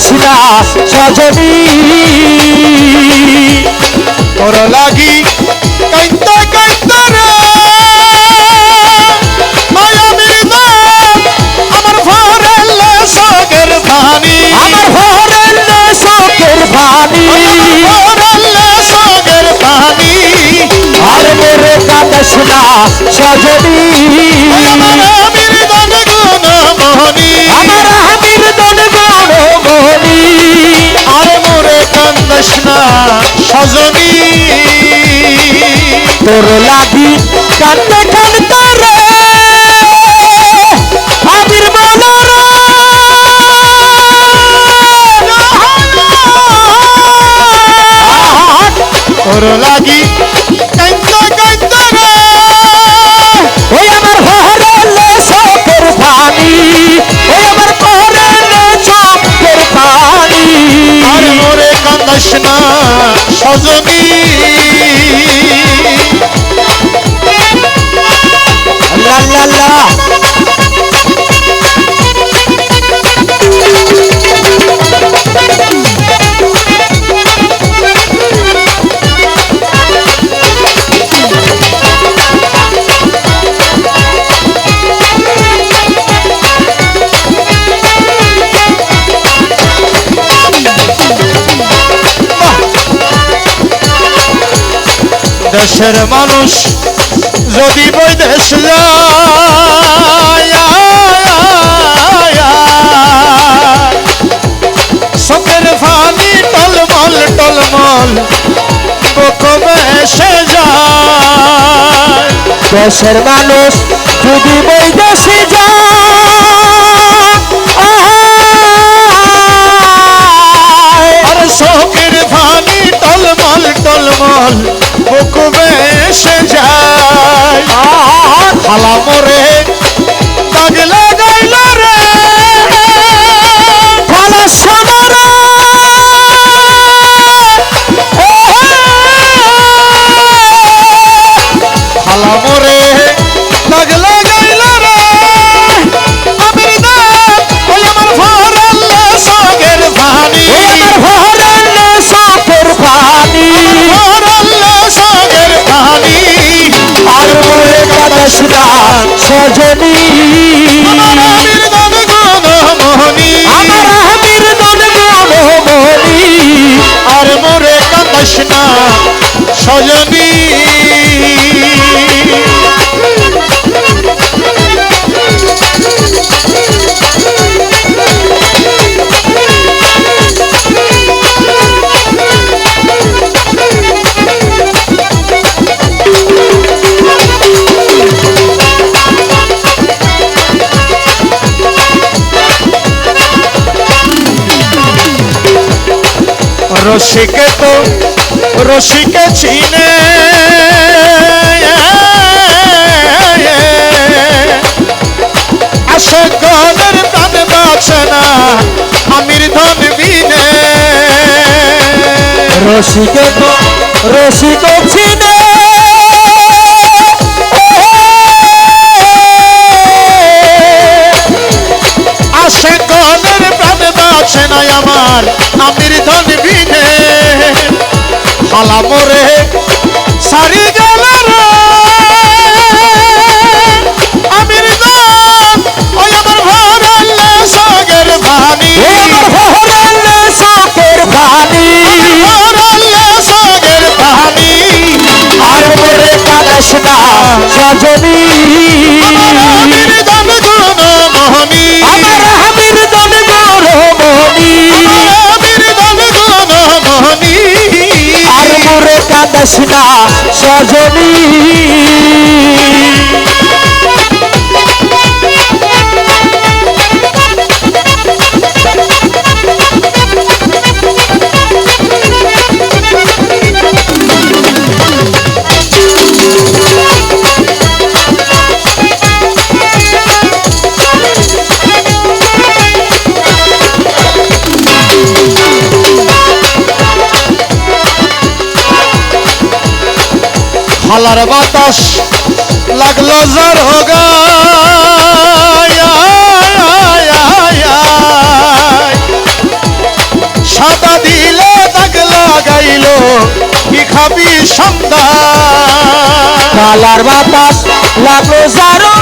কাঁদিস না সজনী তোর লাগি কাইন্দা কাইন্দা রে মায়াবীর দান আমার ভরেলে শোকের পানি আমার ভরেলে শোকের পানি ভরেলে শোকের পানি আর মোরে কাঁদিস না সজনী আমার আমির দান গুণমণি আমার আমির দন গুণমণি আর মোরে কান্দাস না সজনী তোর লাগি কাঁদতে কাঁদতে রে আবির মালারা তোর লাগি কাইন্দা কাইন্দা রে ওই আমার ভরেলে শোকের পানি ওই আমার ভরেলে শোকের পানি আর মোরে কান্দাস না সজনী লা লা লা দেশের মানুষ যদি বৈদেশ যায় চোখের ফানি টলমল টলমল কবে এসে যায় দেশের মানুষ যদি বৈদেশে আর চোখের ফানি টলমল টলমল কবে এসে যায় খালা মোরে দাগ লাগাইল রে ভালো সমরা খালা মোরে দাগ লাগাইল রে আমির দান ওই আমার ভরাল্লা সগের পানি আমার ভরেলে শোকের পানি ভরাল্লা সগের পানি আর মোরে কাঁদিস না সজনী আমার আমির দান গুণমণি আমার আমির দন গুণমণি আর মোরে কান্দাস না সজনী রসিকে তো রসিকে চিনে আসে গনের প্রাণ বাঁচে না আমির ধন বিনে রসিকে তো রসিক চিনে আসে গনের প্রাণ বাঁচে না আমার আমির ধন বিনে খালা মোরে সারি গেল রে আমির দান ওই আমার ভরাল্লা সগের পানি আমার ভরেলে শোকের পানি ভরাল্লা সগের পানি আর মোরে কাঁদিস না সজনী আমার আমির দান গুণমণি আমার আমির দন গুণমণি আমির দান গুণমণি আর মোরে কাঁদিস না সজনী হালার বাতাস লাগলো জ্বর হোগা সাদা দিলে দাগ লাগাইল কি খাবি সন্ধ্যা কালার বাতাস লাগলো জারো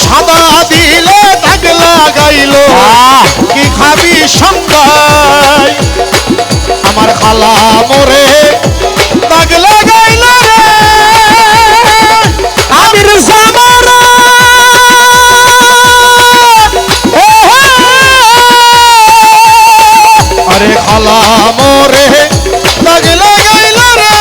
সাদা দিলে দাগ লাগাইল কি খাবি সন্ধ্যায় আমার খালা মোরে দাগ লাগাইল রে আমির জামারা আরে খালা মোরে দাগ লাগাইল রে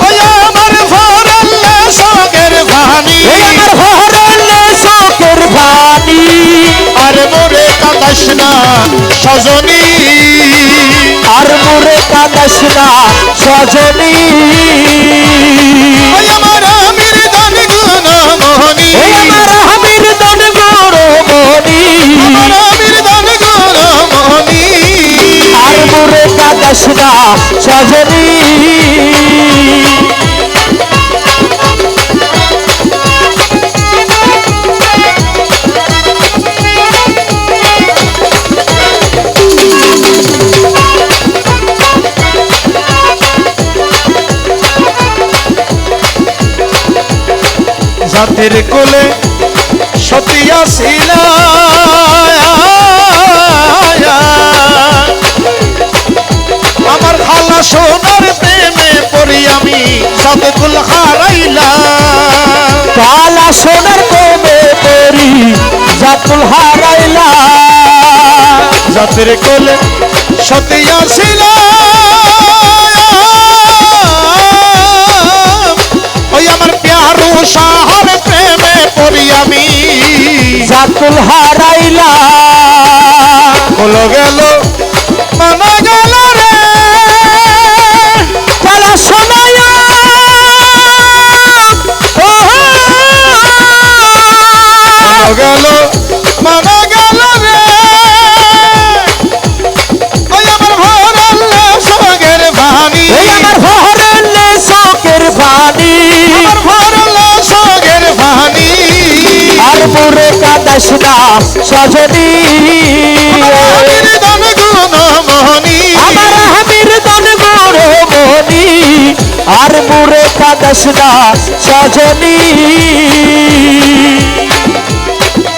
ওই আমার ভরলে সগের ভানি আমার ভরলে চোখের পানি আরে মোরে কাঁদাস না সজনী আর মোরে কাঁদাস না সজনী ওই আমার আমির দান গুণমণি আমার আমির দন গৌরমণি আমার আমির দান গুণমণি আর মোরে কাঁদাস না সজনী জাতের কোলে সতিয়া ছিল আমার খালা সোনার প্রেমে পড়ি আমি জাতে কুল হারাইলাম কালা সোনার প্রেমে পড়ি জাতুল হারাইলা জাতের কোলে সতিয়া ছিল ওই আমার প্যারু শাহর প্রেমে পড়ি আমি জাতুল হারাইলা হলো গেল মানা গেল রে কালা সোনায়া হলো গেল মানা গেল রে ওই আমার ভরলে সগের ভানি আমার ভরলে চোখের পানি আমার ভরলে সগের ভানি আর মোরে কাঁদাস না সজনী আমির দান গুণমণি আমার আমির দন গৌরমণি আর মোরে কাঁদাস না সজনী